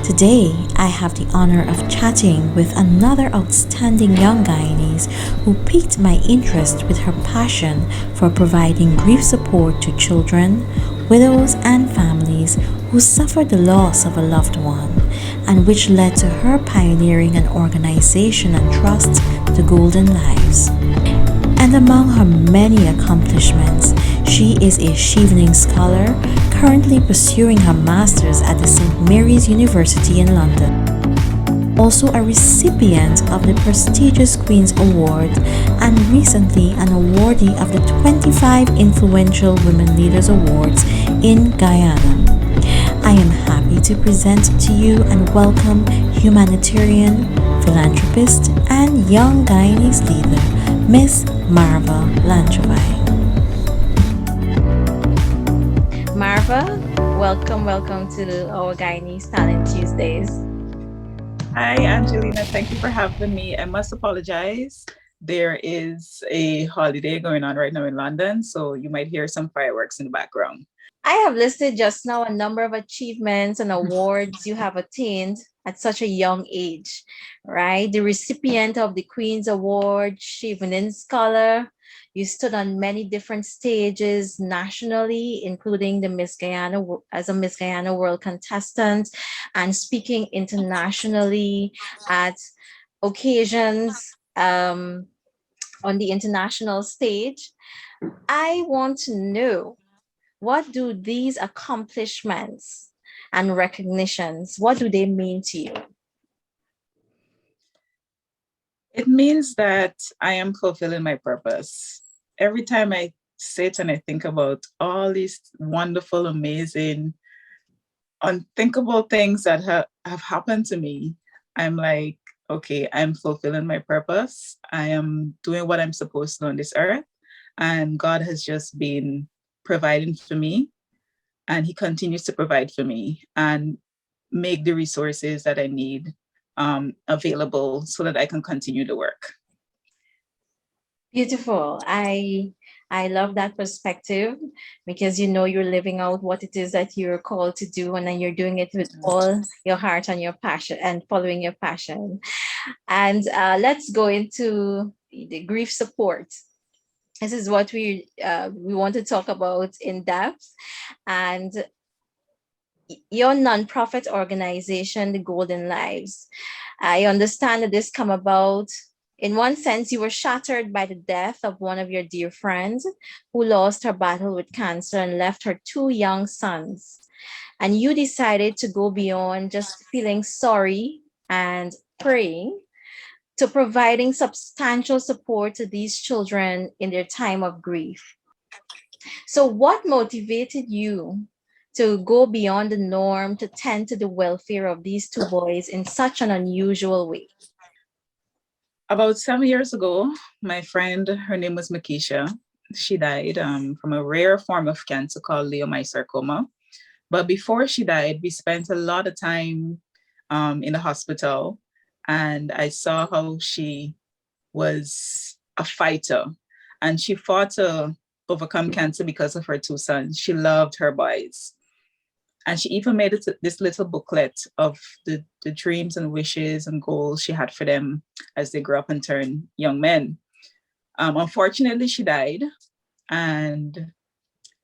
Today, I have the honor of chatting with another outstanding young Guyanese who piqued my interest with her passion for providing grief support to children, widows, and families who suffered the loss of a loved one, and which led to her pioneering an organization and trust, the Golden Lives. And among her many accomplishments, she is a Chevening scholar currently pursuing her master's at the St. Mary's University in London. Also a recipient of the prestigious Queen's Award and recently an awardee of the 25 Influential Women Leaders Awards in Guyana. I am happy to present to you and welcome humanitarian, philanthropist, and young Guyanese leader, Miss Marva Langevine. Marva, welcome to our Guyanese Talent Tuesdays. Hi, Angelina. Thank you for having me. I must apologize. There is a holiday going on right now in London, so you might hear some fireworks in the background. I have listed just now a number of achievements and awards you have attained at such a young age, right? The recipient of the Queen's Award, Chevening Scholar. You stood on many different stages nationally, including the Miss Guyana as a Miss Guyana World contestant, and speaking internationally at occasions on the international stage. I want to know, what do these accomplishments and recognitions, what do they mean to you? It means that I am fulfilling my purpose. Every time I sit and I think about all these wonderful, amazing, unthinkable things that have happened to me, I'm like, okay, I'm fulfilling my purpose. I am doing what I'm supposed to on this earth. And God has just been providing for me. And He continues to provide for me and make the resources that I need available so that I can continue the work. Beautiful. I love that perspective because you know you're living out what it is that you're called to do, and then you're doing it with all your heart and your passion and following your passion. And let's go into the grief support. This is what we want to talk about in depth. And your nonprofit organization, the Golden Lives. I understand that this come about. In one sense, you were shattered by the death of one of your dear friends who lost her battle with cancer and left her two young sons. And you decided to go beyond just feeling sorry and praying to providing substantial support to these children in their time of grief. So, what motivated you to go beyond the norm to tend to the welfare of these two boys in such an unusual way? About 7 years ago, my friend, her name was Makisha, she died from a rare form of cancer called leiomyosarcoma. But before she died, we spent a lot of time in the hospital, and I saw how she was a fighter, and she fought to overcome cancer because of her two sons. She loved her boys. And she even made this little booklet of the dreams and wishes and goals she had for them as they grew up and turned young men. Unfortunately, she died, and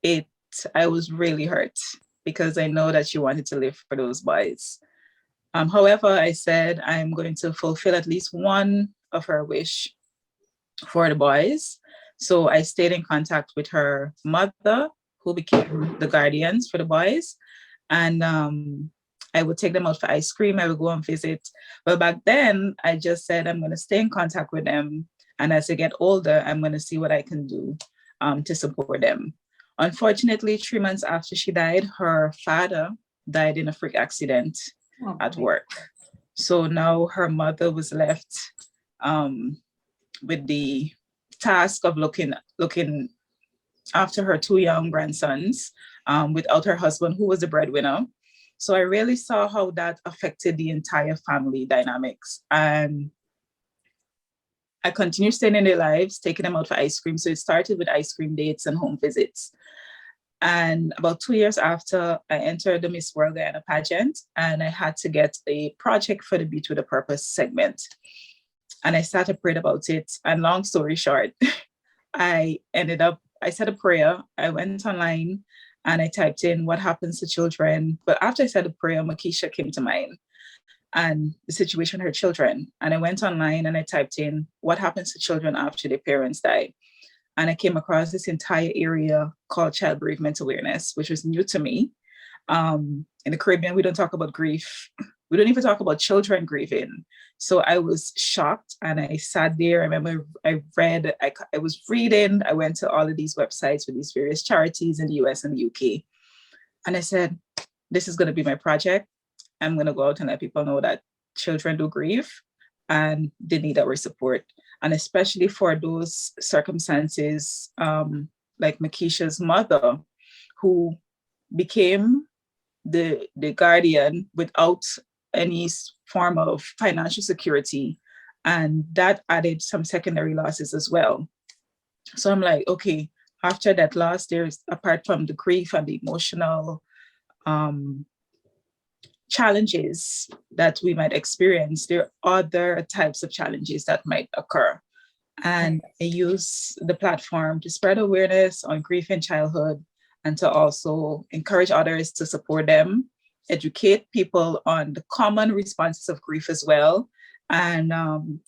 it I was really hurt because I know that she wanted to live for those boys. However, I said I'm going to fulfill at least one of her wish for the boys. So I stayed in contact with her mother, who became the guardians for the boys. And I would take them out for ice cream. I would go and visit. But back then, I just said I'm going to stay in contact with them. And as they get older, I'm going to see what I can do to support them. Unfortunately, 3 months after she died, her father died in a freak accident at work. So now her mother was left um, with the task of looking after her two young grandsons without her husband, who was the breadwinner. So I really saw how that affected the entire family dynamics. And I continued staying in their lives, taking them out for ice cream. So it started with ice cream dates and home visits. And about 2 years after, I entered the Miss World Guyana pageant, and I had to get a project for the Beauty with a Purpose segment. And I started praying about it. And long story short, I said a prayer, I went online and I typed in what happens to children. But after I said the prayer, Makisha came to mind and the situation with her children. And I went online and I typed in what happens to children after their parents die. And I came across this entire area called child bereavement awareness, which was new to me. In the Caribbean, we don't talk about grief. We don't even talk about children grieving. So I was shocked and I sat there. I remember I was reading. I went to all of these websites with these various charities in the US and the UK. And I said, this is going to be my project. I'm going to go out and let people know that children do grieve and they need our support. And especially for those circumstances, like Makisha's mother, who became the guardian without any form of financial security. And that added some secondary losses as well. So I'm like, okay, after that loss, there's, apart from the grief and the emotional challenges that we might experience, there are other types of challenges that might occur. And I use the platform to spread awareness on grief in childhood and to also encourage others to support them, educate people on the common responses of grief as well. And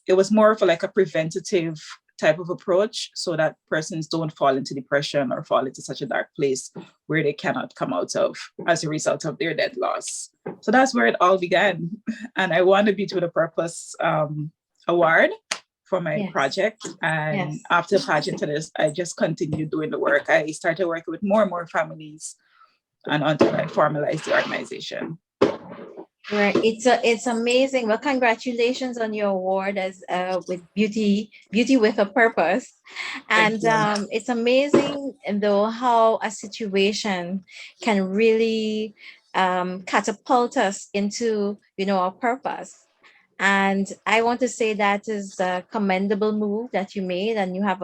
it was more of like a preventative type of approach so that persons don't fall into depression or fall into such a dark place where they cannot come out of as a result of their death loss. So that's where it all began. And I won the Beauty with a Purpose award for my project. And after pageanters, I just continued doing the work. I started working with more and more families and until I formalized the organization. Right. It's amazing. Well, congratulations on your award as with Beauty with a Purpose. And it's amazing though how a situation can really catapult us into, our purpose. And I want to say that is a commendable move that you made, and you have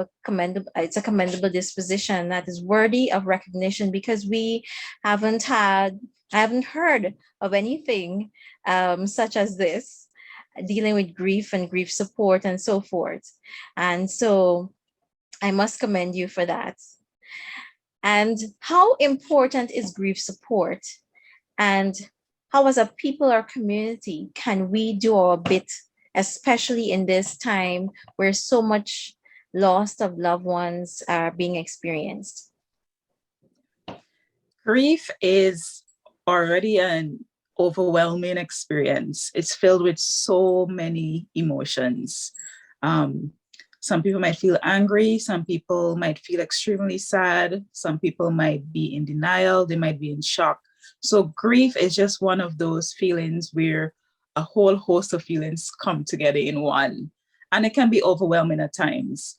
it's a commendable disposition that is worthy of recognition, because I haven't heard of anything such as this, dealing with grief and grief support and so forth. And so I must commend you for that. And how important is grief support? And how, as a people or community, can we do our bit, especially in this time where so much loss of loved ones are being experienced? Grief is already an overwhelming experience. It's filled with so many emotions. Some people might feel angry. Some people might feel extremely sad. Some people might be in denial. They might be in shock. So grief is just one of those feelings where a whole host of feelings come together in one. And it can be overwhelming at times.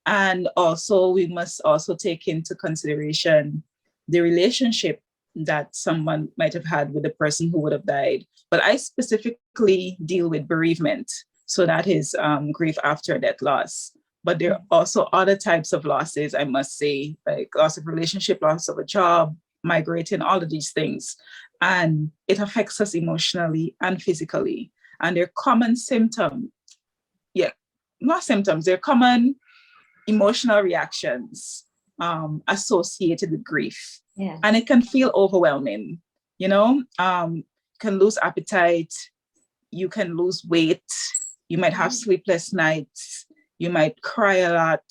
And also, we must also take into consideration the relationship that someone might have had with the person who would have died. But I specifically deal with bereavement. So that is grief after death loss. But there are also other types of losses, I must say, like loss of relationship, loss of a job, migrating, all of these things. And it affects us emotionally and physically. And they're common symptoms. Yeah, not symptoms, they're common emotional reactions associated with grief. Yeah. And it can feel overwhelming, can lose appetite, you can lose weight, you might have sleepless nights, you might cry a lot.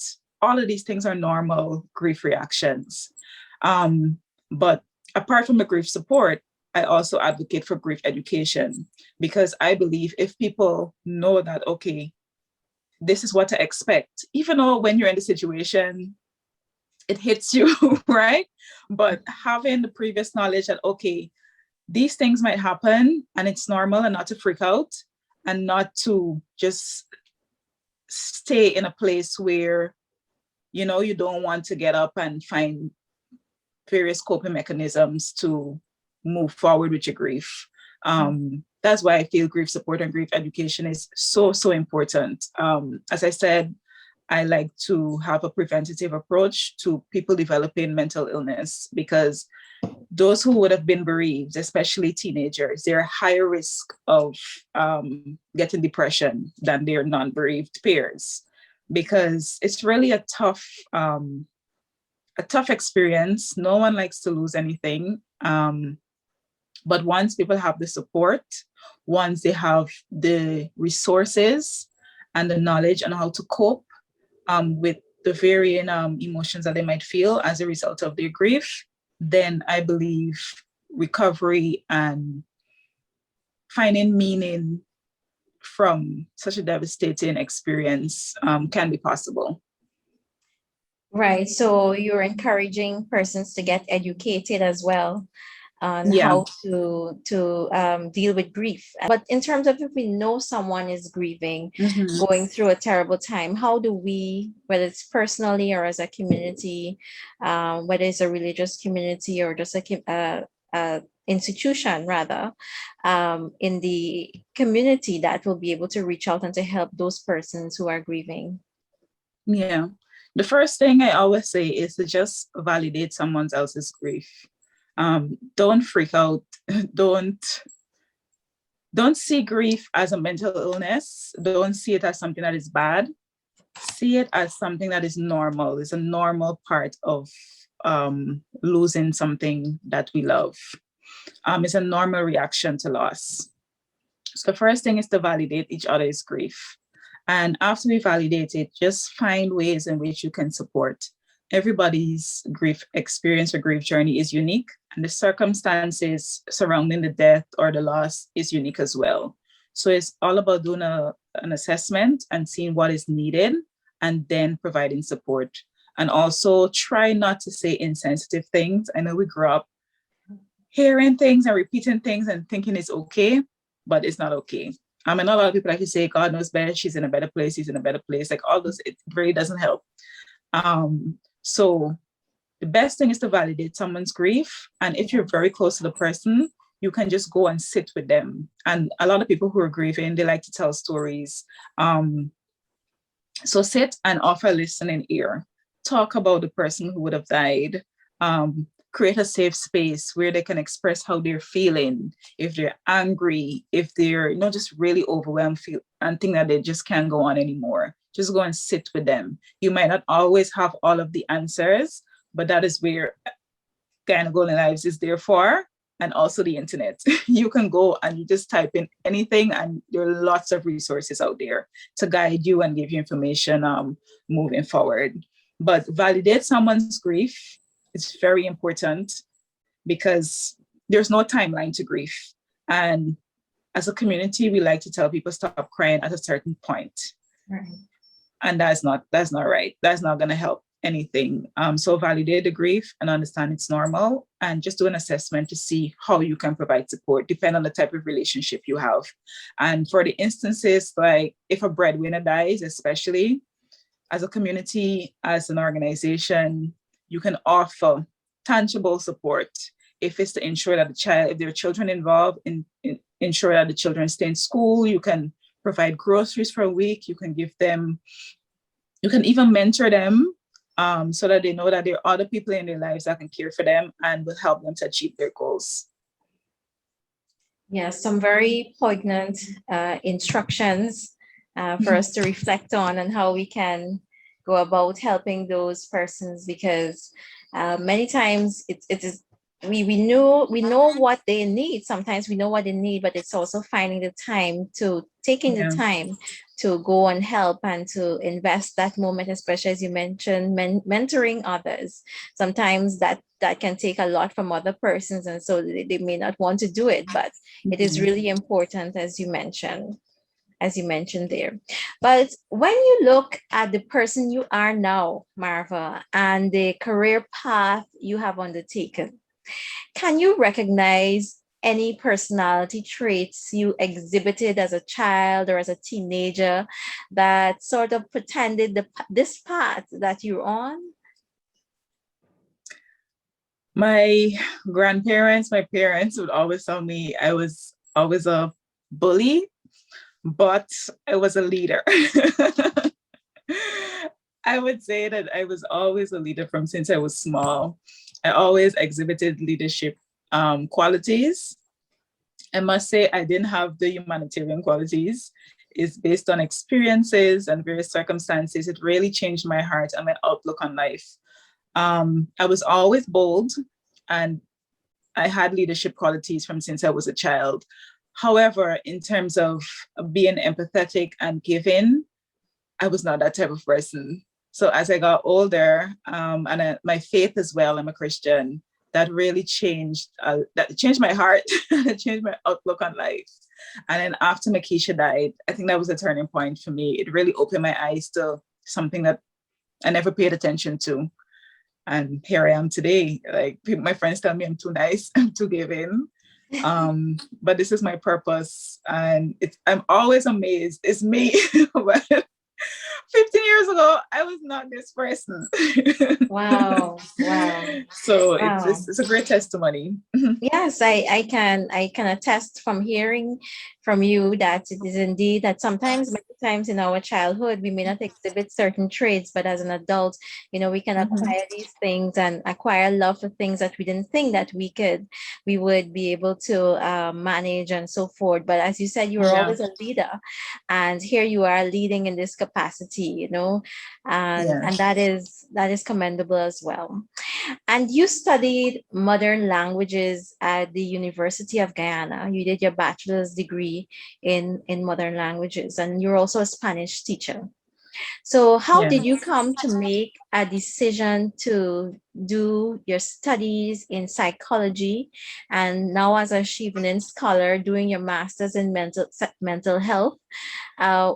All of these things are normal grief reactions. But apart from the grief support, I also advocate for grief education, because I believe if people know that, okay, this is what to expect, even though when you're in the situation, it hits you, right? But having the previous knowledge that, okay, these things might happen and it's normal, and not to freak out and not to just stay in a place where, you don't want to get up and find various coping mechanisms to move forward with your grief. That's why I feel grief support and grief education is so, so important. As I said, I like to have a preventative approach to people developing mental illness, because those who would have been bereaved, especially teenagers, they're higher risk of getting depression than their non-bereaved peers, because it's really a tough experience. No one likes to lose anything. But once people have the support, once they have the resources and the knowledge on how to cope with the varying emotions that they might feel as a result of their grief, then I believe recovery and finding meaning from such a devastating experience can be possible. Right. So you're encouraging persons to get educated as well on Yeah. how to deal with grief. But in terms of if we know someone is grieving, Mm-hmm. going through a terrible time, how do we, whether it's personally or as a community, whether it's a religious community or just a institution rather, in the community that will be able to reach out and to help those persons who are grieving? Yeah. The first thing I always say is to just validate someone else's grief. Don't freak out. don't don't see grief as a mental illness. Don't see it as something that is bad. See it as something that is normal. It's a normal part of losing something that we love. It's a normal reaction to loss. So the first thing is to validate each other's grief. And after we validate it, just find ways in which you can support. Everybody's grief experience or grief journey is unique, and the circumstances surrounding the death or the loss is unique as well. So it's all about doing an assessment and seeing what is needed and then providing support. And also try not to say insensitive things. I know we grew up hearing things and repeating things and thinking it's okay, but it's not okay. I mean, a lot of people like to say, God knows best, she's in a better place, he's in a better place. Like all those, it really doesn't help. So the best thing is to validate someone's grief. And if you're very close to the person, you can just go and sit with them. And a lot of people who are grieving, they like to tell stories. So sit and offer a listening ear. Talk about the person who would have died. Create a safe space where they can express how they're feeling, if they're angry, if they're just really overwhelmed and think that they just can't go on anymore. Just go and sit with them. You might not always have all of the answers, but that is where Guyana Golden Lives is there for, and also the internet. You can go and you just type in anything, and there are lots of resources out there to guide you and give you information moving forward. But validate someone's grief. It's very important because there's no timeline to grief. And as a community, we like to tell people stop crying at a certain point. Right. And that's not right. That's not going to help anything. So validate the grief and understand it's normal, and just do an assessment to see how you can provide support, depending on the type of relationship you have. And for the instances, like if a breadwinner dies, especially as a community, as an organization, you can offer tangible support. If it's to ensure that if there are children involved, ensure that the children stay in school, you can provide groceries for a week, you can even mentor them, so that they know that there are other people in their lives that can care for them and will help them to achieve their goals. Yes, some very poignant instructions for us to reflect on and how we can go about helping those persons, because many times it is we know what they need. Sometimes we know what they need, but it's also finding the time to taking the time to go and help and to invest that moment, especially as you mentioned, mentoring others. Sometimes that can take a lot from other persons, and so they may not want to do it, but it is really important, as you mentioned there. But when you look at the person you are now, Marva, and the career path you have undertaken, can you recognize any personality traits you exhibited as a child or as a teenager that sort of pretended this path that you're on? My grandparents, my parents would always tell me I was always a bully, but I was a leader. I would say that I was always a leader from since I was small. I always exhibited leadership qualities. I must say I didn't have the humanitarian qualities. It's based on experiences and various circumstances. It really changed my heart and my outlook on life. I was always bold and I had leadership qualities from since I was a child. However, in terms of being empathetic and giving, I was not that type of person. So as I got older, and my faith as well, I'm a Christian, that really changed. That changed my heart. It changed my outlook on life. And then after Makisha died, I think that was a turning point for me. It really opened my eyes to something that I never paid attention to. And here I am today. Like my friends tell me I'm too nice, I'm too giving. But this is my purpose, and I'm always amazed. It's me. But 15 years ago, I was not this person. Wow. Wow. So Wow. it's a great testimony. Yes, I can attest from hearing from you that it is indeed that sometimes, many times in our childhood, we may not exhibit certain traits, but as an adult, we can Mhm. acquire these things and acquire love for things that we didn't think that we would be able to manage and so forth. But as you said, you were Yeah. always a leader, and here you are leading in this capacity, Yeah. and that is commendable as well. And you studied modern languages at the University of Guyana. You did your bachelor's degree in modern languages, and you're also a Spanish teacher. So, how Yeah. did you come to make a decision to do your studies in psychology, and now as a Chevening scholar doing your master's in mental health? Uh,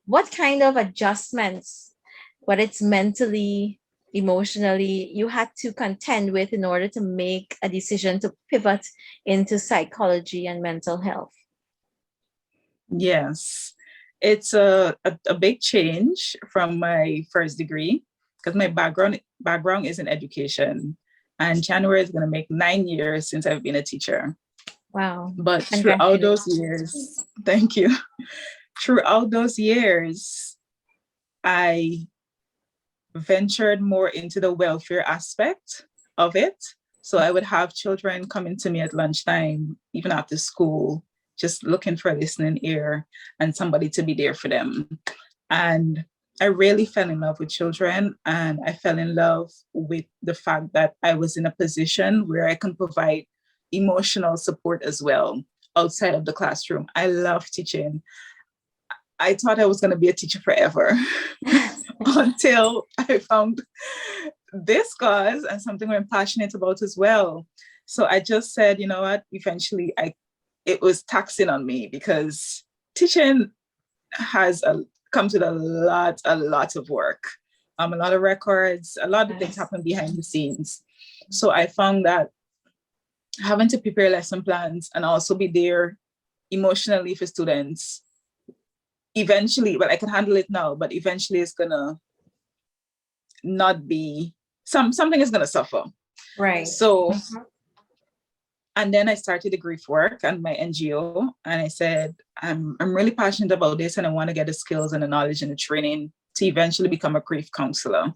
what kind of adjustments, what it's mentally, emotionally, you had to contend with in order to make a decision to pivot into psychology and mental health? Yes. It's a big change from my first degree because my background is in education. And January is going to make 9 years since I've been a teacher. Wow. But throughout those Congratulations. years, thank you. Throughout those years, I ventured more into the welfare aspect of it. So I would have children coming to me at lunchtime, even after school, just looking for a listening ear and somebody to be there for them. And I really fell in love with children, and I fell in love with the fact that I was in a position where I can provide emotional support as well outside of the classroom. I love teaching. I thought I was going to be a teacher forever until I found this cause and something I'm passionate about as well. So I just said, you know what, eventually it was taxing on me because teaching has comes with a lot of work, a lot of records, a lot of things Yes. happen behind the scenes. So I found that having to prepare lesson plans and also be there emotionally for students eventually, well, I can handle it now, but eventually it's gonna not be something is gonna suffer. Right. So, and then I started the grief work and my NGO, and I said, I'm really passionate about this and I want to get the skills and the knowledge and the training to eventually become a grief counselor.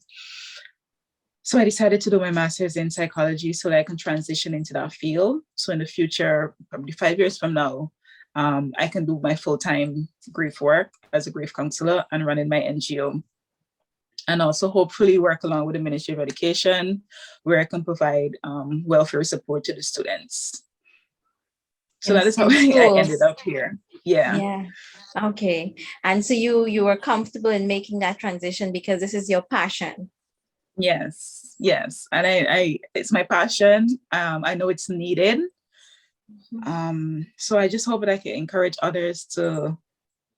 So I decided to do my master's in psychology so that I can transition into that field. So in the future, probably 5 years from now, I can do my full-time grief work as a grief counselor and running my NGO. And also hopefully work along with the Ministry of Education, where I can provide welfare support to the students. So that is how In I ended schools. up here. Yeah. Yeah. Okay. And so you were comfortable in making that transition because this is your passion. Yes. Yes. And I it's my passion. I know it's needed. So I just hope that I can encourage others to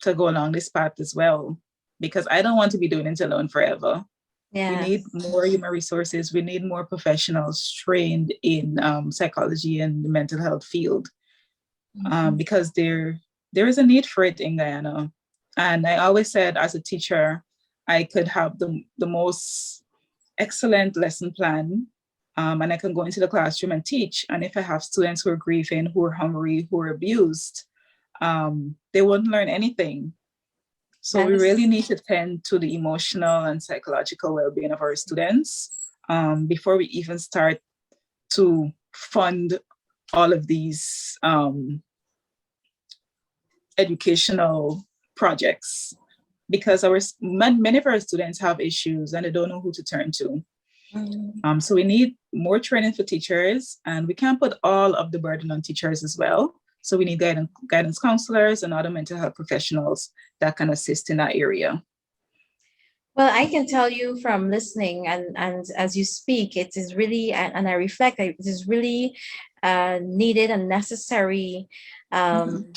go along this path as well, because I don't want to be doing it alone forever. We need Yes. more human resources. We need more professionals trained in psychology and the mental health field, Mhm. because there is a need for it in Guyana. And I always said, as a teacher, I could have the most excellent lesson plan, and I can go into the classroom and teach. And if I have students who are grieving, who are hungry, who are abused, they won't learn anything. So That we really is, need to tend to the emotional and psychological well-being of our students before we even start to fund all of these educational projects, because many of our students have issues and they don't know who to turn to. mm, So we need more training for teachers, and we can't put all of the burden on teachers as well. So we need guidance counselors and other mental health professionals that can assist in that area. well, I can tell you from listening and as you speak, it is really, and I reflect, it is really needed and necessary, Mhm. um,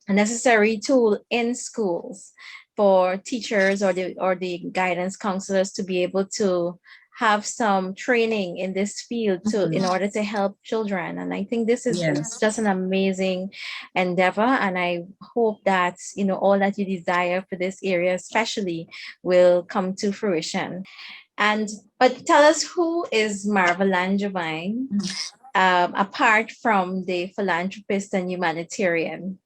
a necessary tool in schools for teachers or the guidance counselors to be able to have some training in this field to in Mhm. order to help children. And I think this is Yes. just an amazing endeavor, and I hope that all that you desire for this area especially will come to fruition. And but tell us, who is Marva Langevine, apart from the philanthropist and humanitarian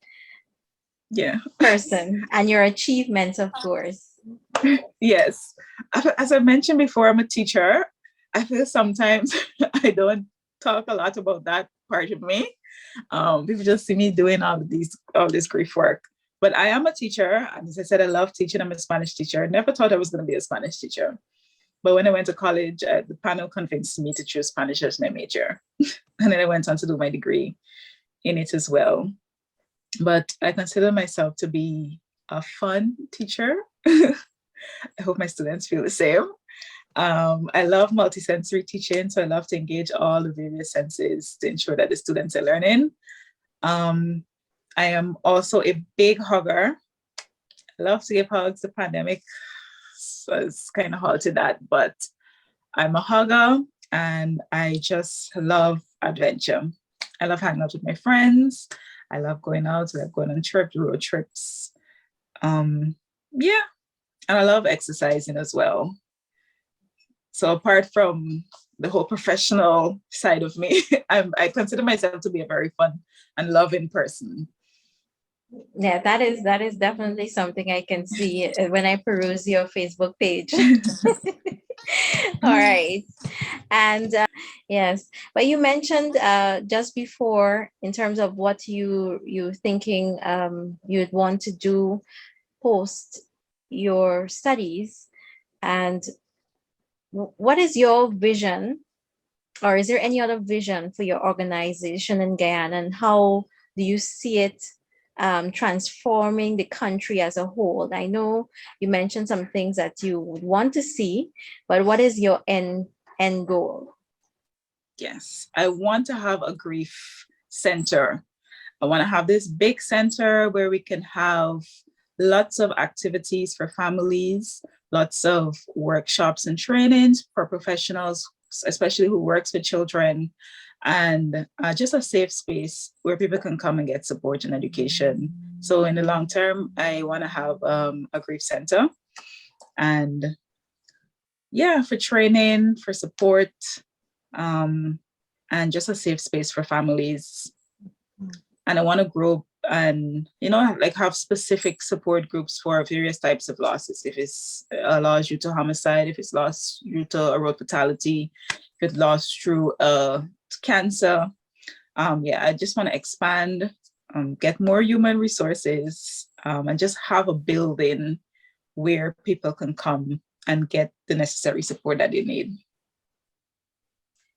Yeah. person, and your achievements, of course. Yes. As I mentioned before, I'm a teacher. I feel sometimes I don't talk a lot about that part of me. People just see me doing all this grief work. But I am a teacher. And as I said, I love teaching. I'm a Spanish teacher. I never thought I was going to be a Spanish teacher. But when I went to college, the panel convinced me to choose Spanish as my major. And then I went on to do my degree in it as well. But I consider myself to be a fun teacher. I hope my students feel the same. I love multisensory teaching, so I love to engage all the various senses to ensure that the students are learning. Um, I am also a big hugger. I love to give hugs. The pandemic has kind of halted that, but I'm a hugger and I just love adventure. I love hanging out with my friends. I love going out, I love going on trips, road trips. Um, yeah, and I love exercising as well. So apart from the whole professional side of me, I consider myself to be a very fun and loving person. Yeah, that is definitely something I can see when I peruse your Facebook page. All right. And yes, but you mentioned just before in terms of what you thinking you'd want to do post your studies, and what is your vision, or is there any other vision for your organization in Guyana, and how do you see it transforming the country as a whole? I know you mentioned some things that you would want to see, but what is your end goal? Yes, I want to have a grief center. I want to have this big center where we can have lots of activities for families, lots of workshops and trainings for professionals, especially who works with children, and just a safe space where people can come and get support and education. So in the long term, I want to have a grief center, and yeah, for training, for support, um, and just a safe space for families. And I want to grow and like have specific support groups for various types of losses. If it's a loss due to homicide, if it's loss due to a road fatality, if it's loss through cancer. Yeah, I just want to expand, get more human resources, and just have a building where people can come and get the necessary support that they need.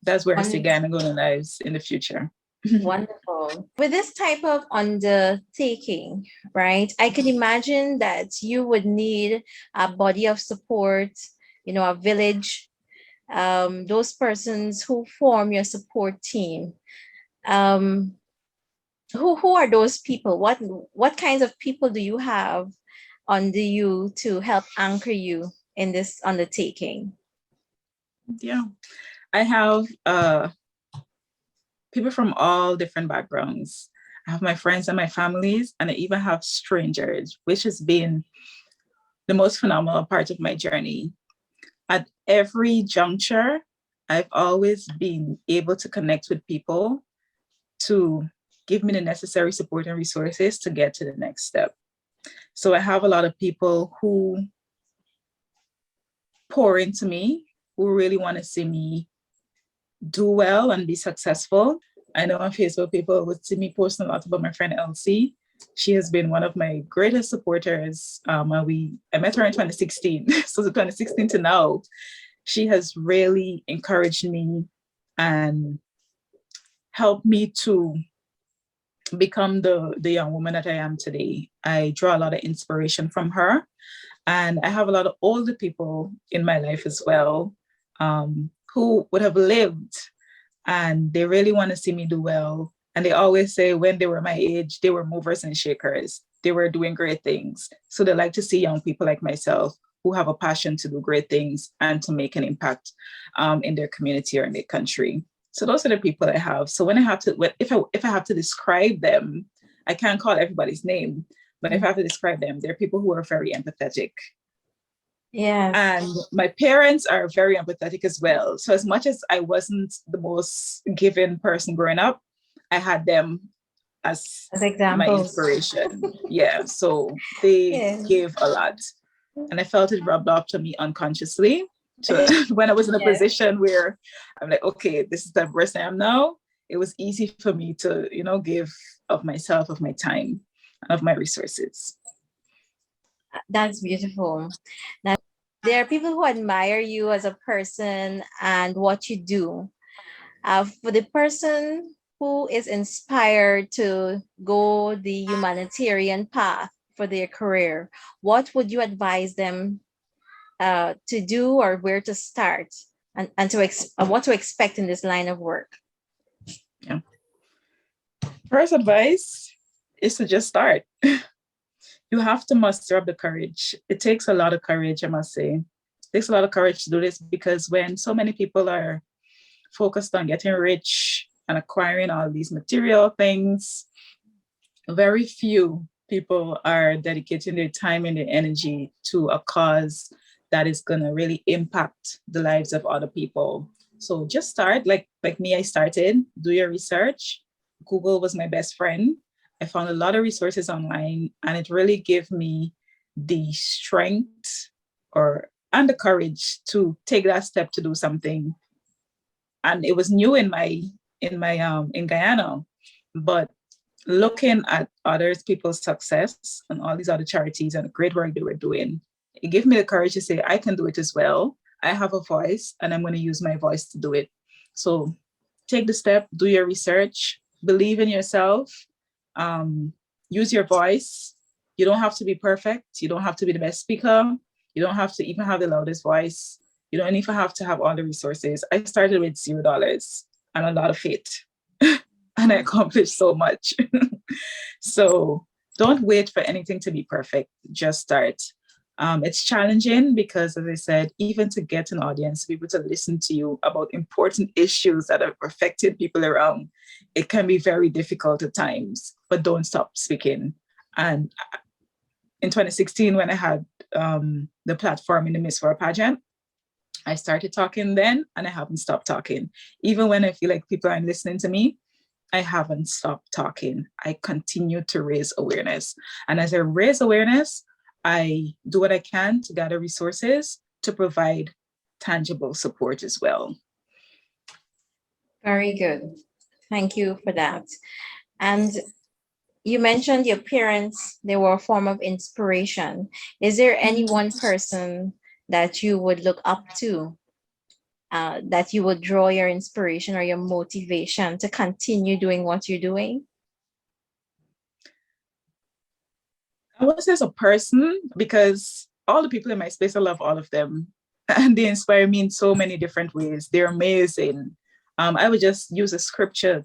That's where I see Guyana Golden Lives in the future. Wonderful. With this type of undertaking, right, I could imagine that you would need a body of support, a village, those persons who form your support team. Um, who are those people? What kinds of people do you have under you to help anchor you in this undertaking? Yeah, I have people from all different backgrounds. I have my friends and my families, and I even have strangers, which has been the most phenomenal part of my journey. At every juncture, I've always been able to connect with people to give me the necessary support and resources to get to the next step. So I have a lot of people who pour into me, who really want to see me do well and be successful. I know on Facebook people would see me posting a lot about my friend Elsie. She has been one of my greatest supporters. I met her in 2016. So 2016 to now, she has really encouraged me and helped me to become the young woman that I am today. I draw a lot of inspiration from her. And I have a lot of older people in my life as well, who would have lived and they really want to see me do well. And they always say when they were my age, they were movers and shakers. They were doing great things. So they like to see young people like myself who have a passion to do great things and to make an impact in their community or in their country. So those are the people I have. So when I have to, if I have to describe them, I can't call everybody's name, but if I have to describe them, they're people who are very empathetic. Yes. And my parents are very empathetic as well. So as much as I wasn't the most given person growing up, I had them as As my examples. inspiration. Yeah. So they Yeah. gave a lot. And I felt it rubbed off to me unconsciously. So when I was in a Yes. position where I'm like, okay, this is the person I am now, it was easy for me to, give of myself, of my time, and of my resources. That's beautiful. There are people who admire you as a person and what you do. For the person who is inspired to go the humanitarian path for their career, what would you advise them to do or where to start and what to expect in this line of work? Yeah. First advice is to just start. You have to muster up the courage. It takes a lot of courage, I must say. It takes a lot of courage to do this because when so many people are focused on getting rich and acquiring all these material things, very few people are dedicating their time and their energy to a cause that is going to really impact the lives of other people. So just start like me. I started, do your research. Google was my best friend. I found a lot of resources online and it really gave me the strength or and the courage to take that step to do something. And it was new in Guyana, but looking at others people's success and all these other charities and the great work they were doing, it gave me the courage to say I can do it as well. I have a voice and I'm going to use my voice to do it. So take the step, do your research, believe in yourself, um, use your voice. You don't have to be perfect. You don't have to be the best speaker. You don't have to even have the loudest voice. You don't even have to have all the resources. I started with $0 and a lot of faith, and I accomplished so much. So don't wait for anything to be perfect. Just start. It's challenging because, as I said, even to get an audience, people to listen to you about important issues that have affected people around, it can be very difficult at times, but don't stop speaking. And in 2016, when I had the platform in the Miss World pageant, I started talking then and I haven't stopped talking. Even when I feel like people aren't listening to me, I haven't stopped talking. I continue to raise awareness. And as I raise awareness, I do what I can to gather resources to provide tangible support as well. Very good. Thank you for that. And you mentioned your parents, they were a form of inspiration. Is there any one person that you would look up to, that you would draw your inspiration or your motivation to continue doing what you're doing? I was as a person because all the people in my space, I love all of them. And they inspire me in so many different ways. They're amazing. I would just use a scripture.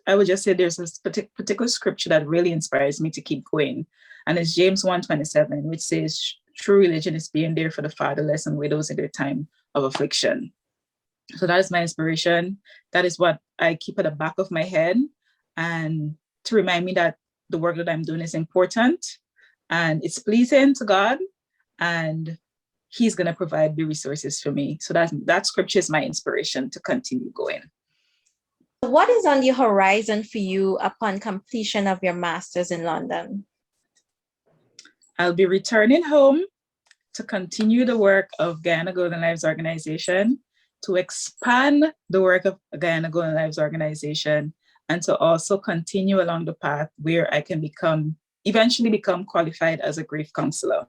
I would just say there's this particular scripture that really inspires me to keep going. And it's James 1:27, which says, true religion is being there for the fatherless and widows in their time of affliction. So that is my inspiration. That is what I keep at the back of my head. And to remind me that the work that I'm doing is important and it's pleasing to God. And He's going to provide the resources for me. So that scripture is my inspiration to continue going. What is on the horizon for you upon completion of your master's in London? I'll be returning home to continue the work of Guyana Golden Lives organization, to expand the work of Guyana Golden Lives organization, and to also continue along the path where I can eventually become qualified as a grief counselor.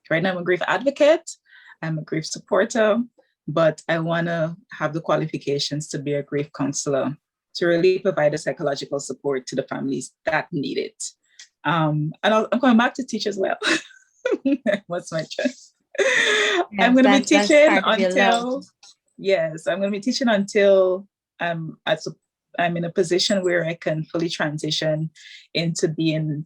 Right now I'm a grief advocate, I'm a grief supporter, but I want to have the qualifications to be a grief counselor to really provide the psychological support to the families that need it. And I'm going back to teach as well. What's my choice? I'm Yes, going to be that's teaching part of your love. until, yes, I'm going to be teaching until I'm in a position where I can fully transition into being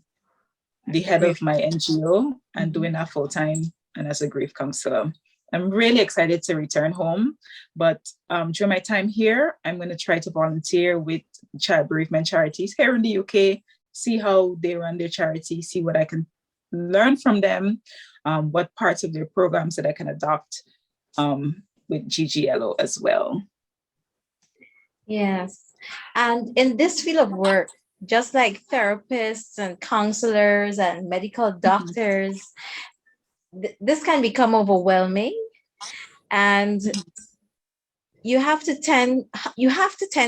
the head Grief. of my NGO and doing that full time and as a grief counselor. I'm really excited to return home, but during my time here, I'm going to try to volunteer with child bereavement charities here in the UK, see how they run their charity, see what I can learn from them, what parts of their programs that I can adopt with GGLO as well. Yes. And in this field of work, just like therapists and counselors and medical doctors, this can become overwhelming, and you have to tend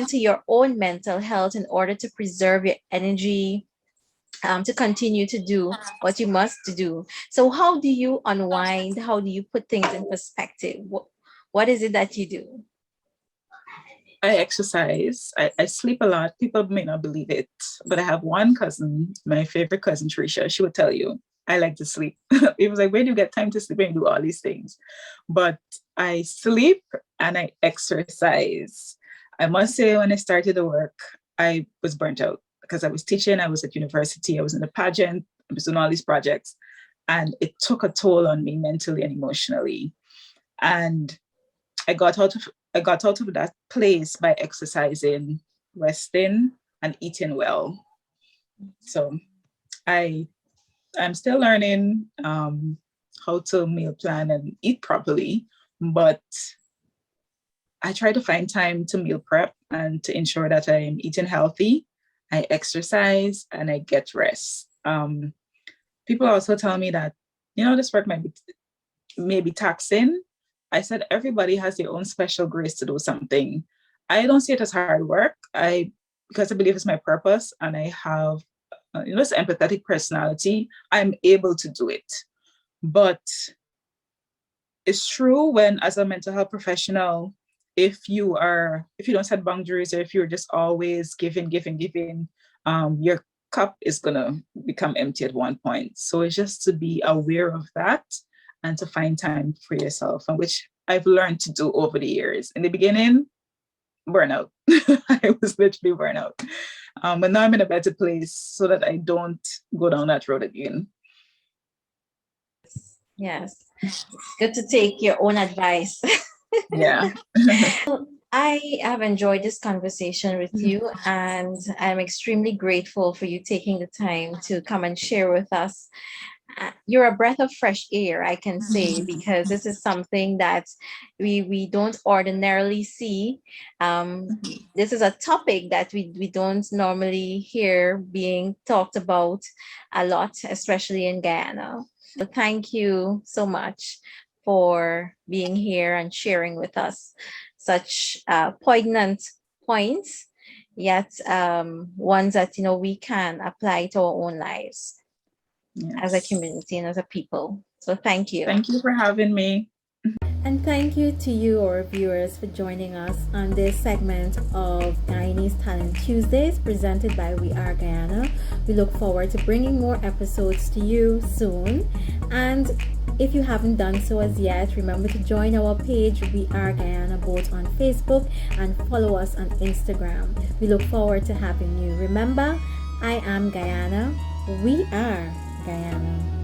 to your own mental health in order to preserve your energy, to continue to do what you must do. So how do you unwind? How do you put things in perspective? What is it that you do? I exercise. I sleep a lot. People may not believe it, but I have one cousin, my favorite cousin, Tricia. She would tell you, I like to sleep. It was like, where do you get time to sleep and do all these things? But I sleep and I exercise. I must say, when I started the work, I was burnt out because I was teaching, I was at university, I was in a pageant, I was doing all these projects, and it took a toll on me mentally and emotionally. And I got out of that place by exercising, resting, and eating well. So I'm still learning how to meal plan and eat properly, but I try to find time to meal prep and to ensure that I am eating healthy. I exercise and I get rest. People also tell me that, this work may be taxing. I said, everybody has their own special grace to do something. I don't see it as hard work. Because I believe it's my purpose and I have, this empathetic personality, I'm able to do it. But it's true when, as a mental health professional, if you don't set boundaries, or if you're just always giving, your cup is gonna become empty at one point. So it's just to be aware of that and to find time for yourself, and which I've learned to do over the years. In the beginning, burnout. I was literally burnout. But now I'm in a better place so that I don't go down that road again. Yes. It's good to take your own advice. Yeah. I have enjoyed this conversation with you, and I'm extremely grateful for you taking the time to come and share with us. You're a breath of fresh air, I can say, because this is something that we don't ordinarily see. This is a topic that we don't normally hear being talked about a lot, especially in Guyana. So thank you so much for being here and sharing with us such poignant points, yet ones that we can apply to our own lives. Yes. As a community and as a people. So thank you. Thank you for having me. And thank you to you, our viewers, for joining us on this segment of Guyanese Talent Tuesdays presented by We Are Guyana. We look forward to bringing more episodes to you soon. And if you haven't done so as yet, remember to join our page, We Are Guyana, both on Facebook, and follow us on Instagram. We look forward to having you. Remember, I am Guyana. We are Guyana.